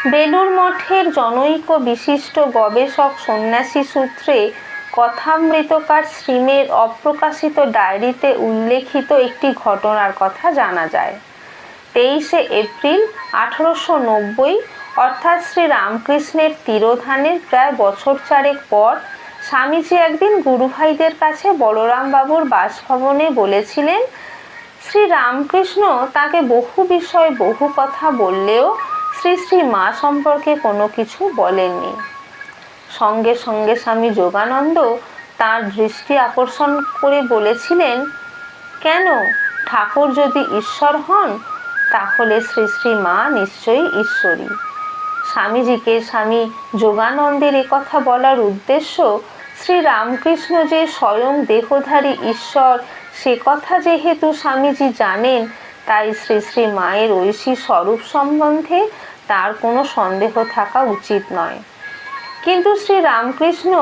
বেলুড় মঠের জনৈক বিশিষ্ট গবেষক সন্ন্যাসী সূত্রে কথামৃতকার শ্রীমের অপ্রকাশিত ডায়েরিতে উল্লেখিত একটি ঘটনার কথা জানা যায়। 23শে এপ্রিল 1890 অর্থাৎ শ্রী রামকৃষ্ণের তিরোধানের প্রায় বছর চারেক পর স্বামীজি একদিন গুরুভাইদের কাছে বলরাম বাবুর বাসভবনে বলেছিলেন, শ্রী রামকৃষ্ণ তাকে বহু বিষয়ে বহু কথা বললেও শ্রী শ্রী মা সম্পর্কে কোনো কিছু বলেননি। সঙ্গে সঙ্গে স্বামী যোগানন্দ তার দৃষ্টি আকর্ষণ করে বলেছিলেন, কেন, ঠাকুর যদি ঈশ্বর হন তাহলে শ্রী শ্রী মা নিশ্চয়ই ঈশ্বরী। স্বামীজিকে স্বামী যোগানন্দের কথা বলার উদ্দেশ্য শ্রী রামকৃষ্ণ যে স্বয়ং দেহধারী ঈশ্বর সে কথা যেহেতু স্বামীজি জানেন, তাই শ্রী শ্রী মায়ের ঐশী স্বরূপ সম্বন্ধে তার কোনো সন্দেহ থাকা উচিত নয়। কিন্তু শ্রী রামকৃষ্ণ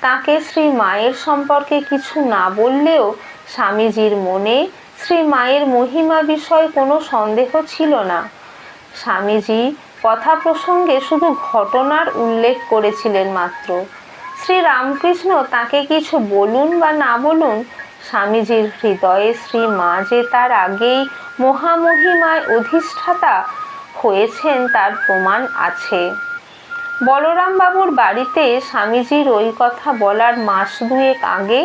তাকে শ্রী মায়ের সম্পর্কে কিছু না বললেও স্বামীজির মনে শ্রী মায়ের মহিমা বিষয়ে কোনো সন্দেহ ছিল না। স্বামীজি কথা প্রসঙ্গে শুধু ঘটনার উল্লেখ করেছিলেন মাত্র। শ্রী রামকৃষ্ণ তাকে কিছু বলুন বা না বলুন, স্বামীজির হৃদয়ে শ্রী মা যে তার আগেই মহামহিমায় অধিষ্ঠাতা হয়েছেন তার প্রমাণ আছে। বলরাম বাবুর বাড়িতে স্বামীজির ওই কথা বলার মাস দুয়েক আগে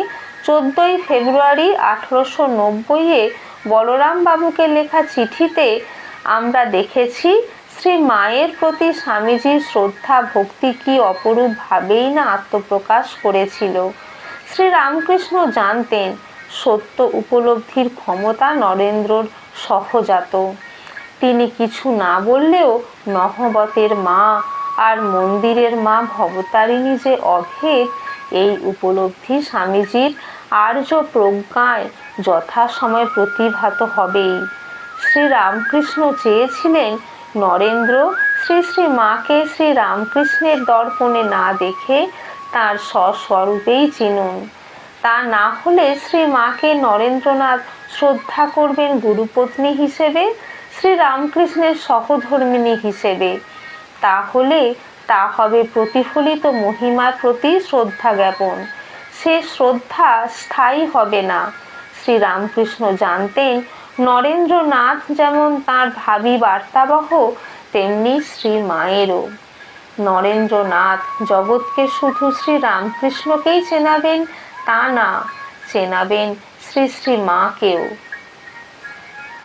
14ই ফেব্রুয়ারি 1890-এ বলরাম বাবুকে লেখা চিঠিতে আমরা দেখেছি শ্রী মায়ের প্রতি স্বামীজির শ্রদ্ধা ভক্তি কি অপরূপ ভাবেই না আত্মপ্রকাশ করেছিল। শ্রী রামকৃষ্ণ জানতেন সত্য উপলব্ধির ক্ষমতা নরেন্দ্রর সহজাত। তিনি কিছু না বললেও নহবতের মা আর মন্দিরের মা ভবতারিণী যে অভেদ, এই উপলব্ধি স্বামীজির আর্য প্রজ্ঞায় যথাসময়ে প্রতিভাত হবেই। শ্রী রামকৃষ্ণ চেয়েছিলেন নরেন্দ্র শ্রী শ্রী মাকে শ্রী রামকৃষ্ণের দর্পণে না দেখে তার স্বস্বরূপেই চিনুন। তা না হলে শ্রী মাকে নরেন্দ্রনাথ শ্রদ্ধা করবেন গুরুপত্নী হিসেবে, শ্রী রামকৃষ্ণের সহধর্মিণী হিসেবে। তাহলে তা হবে প্রতিফলিত মহিমার প্রতি শ্রদ্ধা জ্ঞাপন। সে শ্রদ্ধা স্থায়ী হবে না। শ্রী রামকৃষ্ণ জানতেন নরেন্দ্রনাথ যেমন তাঁর ভাবী বার্তাবহ, তেমনি শ্রী মায়েরও। নরেন্দ্রনাথ জগৎকে শুধু শ্রী রামকৃষ্ণকেই চেনাবেন তা না, চেনাবেন শ্রী শ্রী মাকেও।